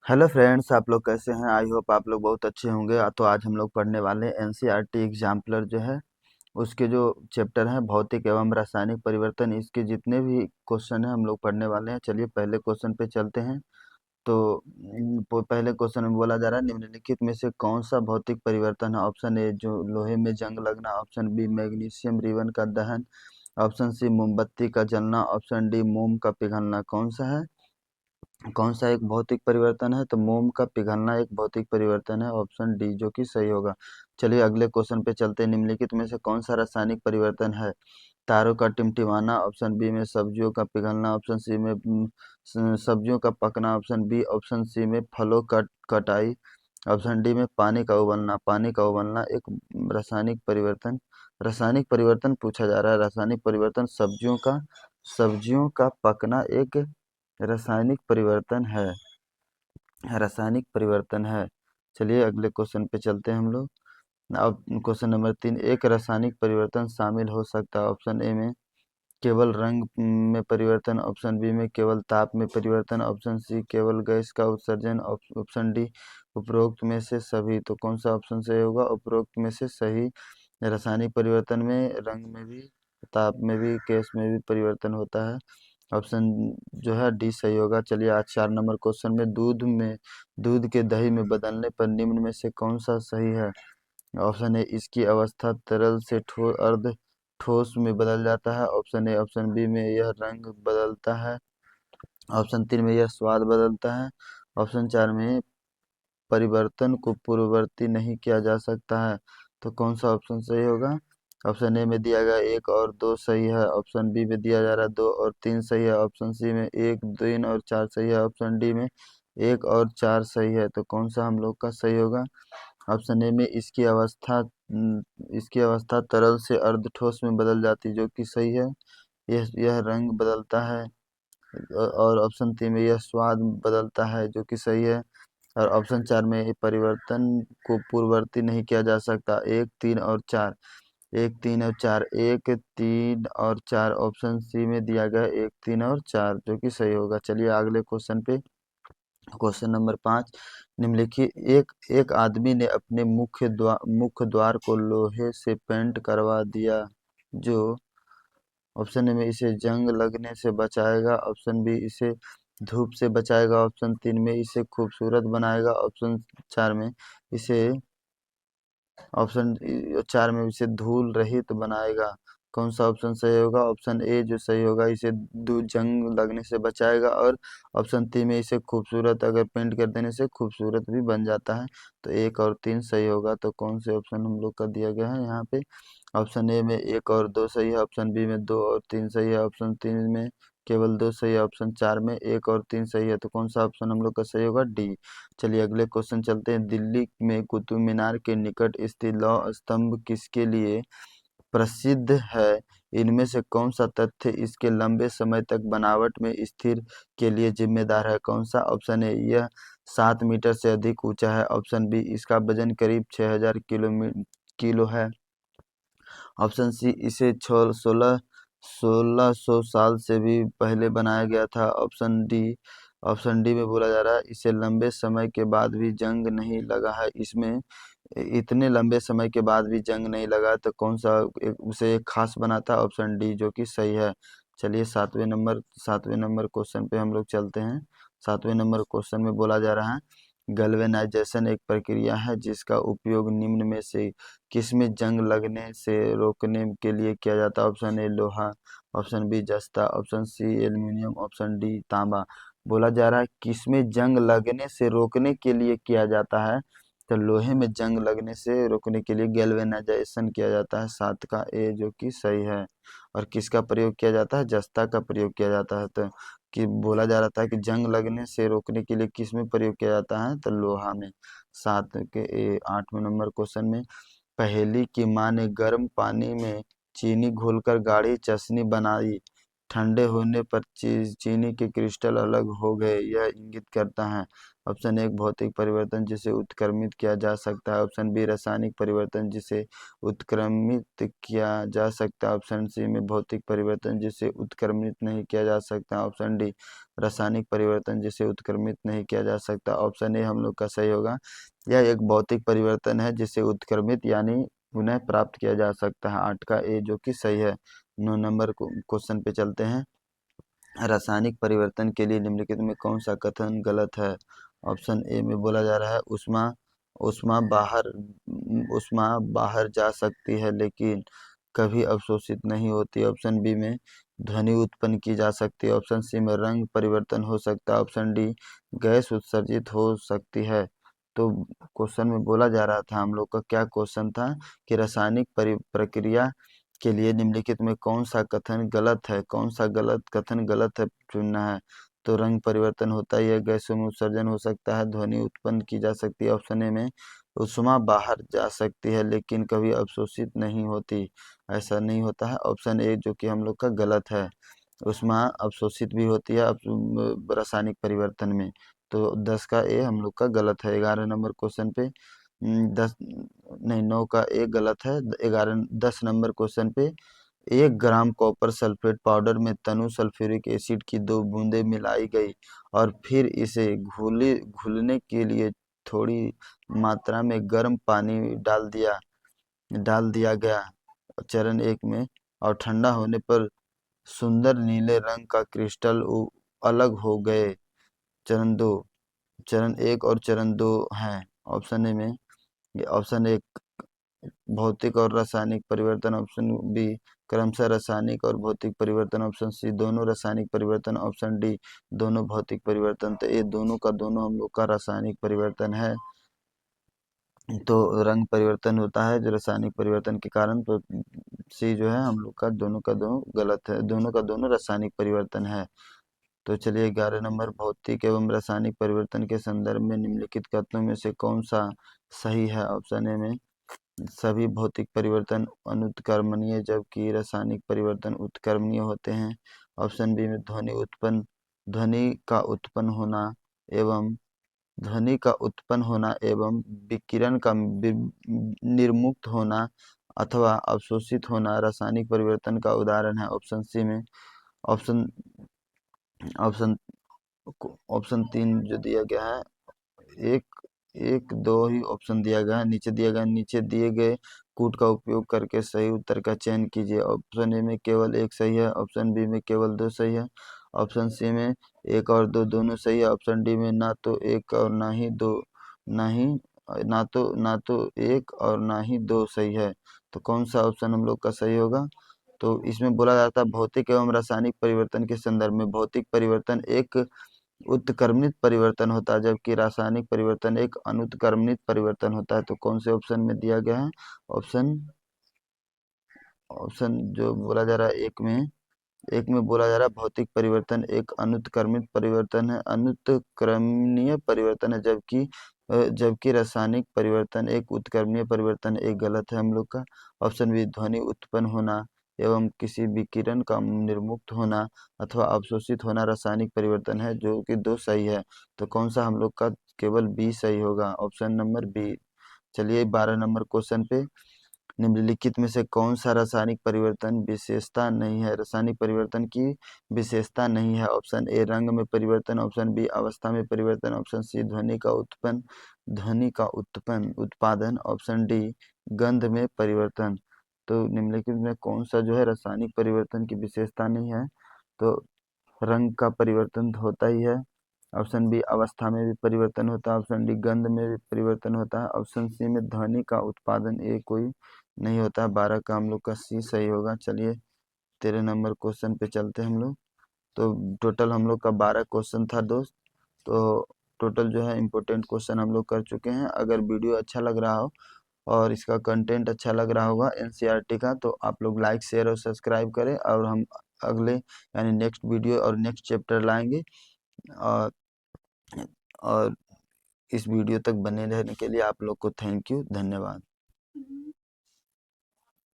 Hello friends, आप लोग कैसे हैं? आई होप आप लोग बहुत अच्छे होंगे। तो आज हम लोग पढ़ने वाले हैं एनसीईआरटी एग्जाम्पलर जो है उसके जो चैप्टर हैं भौतिक एवं रासायनिक परिवर्तन, इसके जितने भी क्वेश्चन हैं हम लोग पढ़ने वाले हैं। चलिए पहले क्वेश्चन पे चलते हैं। तो पहले क्वेश्चन में बोला जा रहा है निम्नलिखित में से कौन सा भौतिक परिवर्तन है। ऑप्शन ए जो लोहे में जंग लगना, ऑप्शन बी मैग्नीशियम रिबन का दहन, ऑप्शन सी मोमबत्ती का जलना, ऑप्शन डी मोम का पिघलना। कौन सा है, कौन सा एक भौतिक परिवर्तन है? तो मोम का पिघलना एक भौतिक परिवर्तन है, ऑप्शन डी जो कि सही होगा। चलिए अगले क्वेश्चन पे चलते हैं। निम्नलिखित में से कौन सा रासायनिक परिवर्तन है? तारों का टिमटिमाना, ऑप्शन बी में सब्जियों का पिघलना, ऑप्शन सी में सब्जियों का पकना, ऑप्शन बी, ऑप्शन सी में फलों का कटाई, ऑप्शन डी में पानी का उबलना। पानी का उबलना एक रासायनिक परिवर्तन पूछा जा रहा है। रासायनिक परिवर्तन सब्जियों का पकना एक रासायनिक परिवर्तन है। रासायनिक परिवर्तन है। चलिए अगले क्वेश्चन पे चलते हैं हम लोग। अब क्वेश्चन नंबर 3, एक रासायनिक परिवर्तन शामिल हो सकता है। ऑप्शन ए में केवल रंग में परिवर्तन, ऑप्शन बी में केवल ताप में परिवर्तन, ऑप्शन सी केवल गैस का उत्सर्जन, ऑप्शन डी उपरोक्त में से सभी। तो कौन सा ऑप्शन सही होगा? उपरोक्त में से सही। रासायनिक परिवर्तन में रंग में भी, ताप में भी, गैस में भी परिवर्तन होता है। ऑप्शन जो है डी सही होगा। चलिए आज 4 नंबर क्वेश्चन में दूध के दही में बदलने पर निम्न में से कौन सा सही है? ऑप्शन ए इसकी अवस्था तरल से अर्ध ठोस में बदल जाता है, ऑप्शन ए, ऑप्शन बी में यह रंग बदलता है, ऑप्शन 3 में यह स्वाद बदलता है, ऑप्शन 4 में परिवर्तन को पूर्ववर्ती नहीं किया जा सकता है। तो कौन सा ऑप्शन सही होगा? ऑप्शन ए में दिया गया 1 और 2 सही है, ऑप्शन बी में दिया जा रहा है 2 और 3 सही है, ऑप्शन सी में 1 3 और 4 सही है, ऑप्शन डी में 1 और 4 सही है। तो कौन सा हम लोग का सही होगा? ऑप्शन ए में इसकी अवस्था तरल से अर्धठोस में बदल जाती है जो कि सही है। यह रंग बदलता है। और ऑप्शन 3 में यह स्वाद बदलता है जो कि सही है। और ऑप्शन 4 में परिवर्तन को पूर्ववर्ती नहीं किया जा सकता। 1 3 और 4, 1 3 और 4, 1 3 और 4, ऑप्शन सी में दिया गया 1 3 और 4 जो कि सही होगा। चलिए अगले क्वेश्चन पे, क्वेश्चन नंबर 5, निम्नलिखित एक एक आदमी ने अपने मुख्य द्वार को लोहे से पेंट करवा दिया जो, ऑप्शन ए में इसे जंग लगने से बचाएगा, ऑप्शन बी इसे धूप से बचाएगा, ऑप्शन 3 में इसे खूबसूरत बनाएगा, इसे ऑप्शन 4 में इसे धूल रहित बनाएगा। कौन सा ऑप्शन सही होगा? ऑप्शन ए जो सही होगा, इसे जंग लगने से बचाएगा, और ऑप्शन 3 में इसे खूबसूरत, अगर पेंट कर देने से खूबसूरत भी बन जाता है। तो 1 और 3 सही होगा। तो कौन से ऑप्शन हम लोग का दिया गया है यहाँ पे? ऑप्शन ए में 1 और 2 सही है, ऑप्शन बी में 2 और 3 सही है, ऑप्शन 3 में केवल 2 सही है, ऑप्शन 4 में 1 और 3 सही है। तो कौन सा ऑप्शन हम लोग का सही होगा? डी। चलिए अगले क्वेश्चन चलते हैं। दिल्ली में कुतुब मीनार के निकट स्थित लौह स्तंभ किसके लिए प्रसिद्ध है? इनमें से कौन सा तथ्य इसके लंबे समय तक बनावट में स्थिर के लिए जिम्मेदार है? कौन सा? ऑप्शन ए यह 7 मीटर से अधिक ऊंचा है, ऑप्शन बी इसका वजन करीब 6000 किलो है, ऑप्शन सी इसे 1600 साल से भी पहले बनाया गया था, ऑप्शन डी में बोला जा रहा है इसे लंबे समय के बाद भी जंग नहीं लगा है। इसमें इतने लंबे समय के बाद भी जंग नहीं लगा, तो कौन सा उसे एक खास बनाता? ऑप्शन डी जो कि सही है। चलिए 7वें नंबर क्वेश्चन पे हम लोग चलते हैं। 7वें नंबर क्वेश्चन में बोला जा रहा है गैल्वेनाइजेशन एक प्रक्रिया है जिसका उपयोग निम्न में से किसमें जंग लगने से रोकने के लिए किया जाता है? ऑप्शन ए लोहा, ऑप्शन बी जस्ता, option C aluminium, option D तांबा। बोला जा रहा है किसमें जंग लगने से रोकने के लिए किया जाता है? तो लोहे में जंग लगने से रोकने के लिए गैल्वेनाइजेशन किया जाता है, 7 का ए जो कि सही है। और किसका प्रयोग किया जाता है? जस्ता का प्रयोग किया जाता है। तो कि बोला जा रहा था कि जंग लगने से रोकने के लिए किस में प्रयोग किया जाता है? तो लोहा में। 8वें नंबर क्वेश्चन में पहेली की माँ ने गर्म पानी में चीनी घोलकर गाढ़ी चाशनी बनाई, ठंडे होने पर चीनी के क्रिस्टल अलग हो गए, यह इंगित करता है। ऑप्शन एक भौतिक परिवर्तन जिसे उत्क्रमित किया जा सकता है, ऑप्शन बी रासायनिक परिवर्तन जिसे उत्क्रमित किया जा सकता है, ऑप्शन सी में भौतिक परिवर्तन जिसे उत्क्रमित नहीं किया जा सकता, ऑप्शन डी रासायनिक परिवर्तन जिसे उत्क्रमित नहीं किया जा सकता। ऑप्शन ए हम लोग का सही होगा। यह एक भौतिक परिवर्तन है जिसे उत्क्रमित यानी पुनः प्राप्त किया जा सकता है। 8 का ए जो कि सही है। 9 नंबर क्वेश्चन पे चलते हैं। रासायनिक परिवर्तन के लिए निम्नलिखित में कौन सा कथन गलत है? ऑप्शन ए में बोला जा रहा है उष्मा उष्मा बाहर उष्मा बाहर जा सकती है लेकिन कभी अवशोषित नहीं होती। ऑप्शन बी में ध्वनि उत्पन्न की जा सकती है। ऑप्शन सी में रंग परिवर्तन हो सकता है। ऑप्शन डी गैस उत्सर्जित हो सकती है। तो क्वेश्चन में बोला जा रहा था, हम लोग का क्या क्वेश्चन था कि रासायनिक प्रक्रिया के लिए निम्नलिखित में कौन सा कथन गलत है, कौन सा कथन गलत है चुनना है। तो रंग परिवर्तन होता ही है, गैसों में उत्सर्जन हो सकता है, ध्वनि उत्पन्न की जा सकती है। ऑप्शन ए में उष्मा बाहर जा सकती है लेकिन कभी अवशोषित नहीं होती, ऐसा नहीं होता है। ऑप्शन ए जो कि हम लोग का गलत है, उष्मा अवशोषित भी होती है रासायनिक परिवर्तन में। तो 10 का ए हम लोग का गलत है। 11 नंबर क्वेश्चन पे 10 नहीं 9 का ए गलत है। 10 नंबर क्वेश्चन पे 1 ग्राम कॉपर सल्फेट पाउडर में तनु सल्फ्यूरिक एसिड की 2 बूंदें मिलाई गई और फिर इसे घुलने के लिए थोड़ी मात्रा में गर्म पानी डाल दिया गया चरण 1 में, और ठंडा होने पर सुंदर नीले रंग का क्रिस्टल अलग हो गए। चरण 1 और चरण 2 हैं। ऑप्शन ए में ऑप्शन ए भौतिक और रासायनिक परिवर्तन, ऑप्शन बी क्रमशः रासायनिक और भौतिक परिवर्तन, ऑप्शन सी दोनों रासायनिक परिवर्तन, ऑप्शन डी दोनों भौतिक परिवर्तन। तो ये दोनों का दोनों हम लोग का रासायनिक परिवर्तन है। तो रंग परिवर्तन होता है जो रासायनिक परिवर्तन के कारण, तो सी जो है हम लोग का दोनों गलत है, दोनों का दोनों रासायनिक परिवर्तन है। तो चलिए 11 नंबर भौतिक एवं रासायनिक परिवर्तन के संदर्भ में निम्नलिखित कथनों में से कौन सा सही है? ऑप्शन ए में सभी भौतिक परिवर्तन अनुत्क्रमणीय जबकि रासायनिक परिवर्तन उत्क्रमणीय होते हैं। ऑप्शन बी में ध्वनि का उत्पन्न होना एवं विकिरण का निर्मुक्त होना अथवा अवशोषित होना रासायनिक परिवर्तन का उदाहरण है। ऑप्शन सी में ऑप्शन ऑप्शन ऑप्शन 3 जो दिया गया है, एक एक दो ही ऑप्शन दिया गया है। नीचे दिए गए कूट का उपयोग करके सही उत्तर का चयन कीजिए। ऑप्शन ए में केवल एक सही है, ऑप्शन बी में केवल 2 सही है, ऑप्शन सी में 1 और 2 दोनों सही है, ऑप्शन डी में ना तो 1 और ना ही 2 ना ही ना तो 1 और ना ही 2 सही है। तो कौन सा ऑप्शन हम लोग का सही होगा? तो इसमें बोला जाता है भौतिक एवं रासायनिक परिवर्तन के संदर्भ में भौतिक परिवर्तन एक उत्क्रमणित परिवर्तन होता है जबकि रासायनिक परिवर्तन एक अनुत्क्रमणित परिवर्तन होता है। तो कौन से ऑप्शन में दिया गया है? ऑप्शन ऑप्शन जो बोला जा रहा है एक में बोला जा रहा है भौतिक परिवर्तन एक अनुत्क्रमित परिवर्तन है, अनुत्क्रमणीय परिवर्तन है, जबकि रासायनिक परिवर्तन एक उत्क्रमणीय परिवर्तन। एक गलत है हम लोग का। ऑप्शन बी ध्वनि उत्पन्न होना एवं किसी विकिरण का निर्मुक्त होना अथवा अवशोषित होना रासायनिक परिवर्तन है, जो कि 2 सही है। तो कौन सा हम लोग का केवल बी सही होगा? Option number B. चलिए 12 नंबर क्वेश्चन पे निम्नलिखित में से कौन सा रासायनिक परिवर्तन विशेषता नहीं है? रासायनिक परिवर्तन की विशेषता नहीं है। ऑप्शन ए रंग में परिवर्तन, ऑप्शन बी अवस्था में परिवर्तन, ऑप्शन सी ध्वनि का उत्पादन, ऑप्शन डी गंध में परिवर्तन। तो निम्नलिखित में कौन सा जो है रासायनिक परिवर्तन की विशेषता नहीं है? तो रंग का परिवर्तन तो होता ही है, ऑप्शन बी अवस्था में भी परिवर्तन होता है, ऑप्शन डी गंध में भी परिवर्तन होता है, ऑप्शन सी में ध्वनि का उत्पादन ये कोई नहीं होता है। 12 का हम लोग का सी सही होगा। चलिए 13 नंबर क्वेश्चन पे चलते हैं हम लोग। तो टोटल हम लोग का 12 क्वेश्चन था दोस्त। तो टोटल जो है इम्पोर्टेंट क्वेश्चन हम लोग कर चुके हैं। अगर वीडियो अच्छा लग रहा हो और इसका कंटेंट अच्छा लग रहा होगा एनसीईआरटी का, तो आप लोग लाइक शेयर और सब्सक्राइब करें, और हम अगले यानी नेक्स्ट वीडियो और नेक्स्ट चैप्टर लाएंगे। और और इस वीडियो तक बने रहने के लिए आप लोग को थैंक यू, धन्यवाद।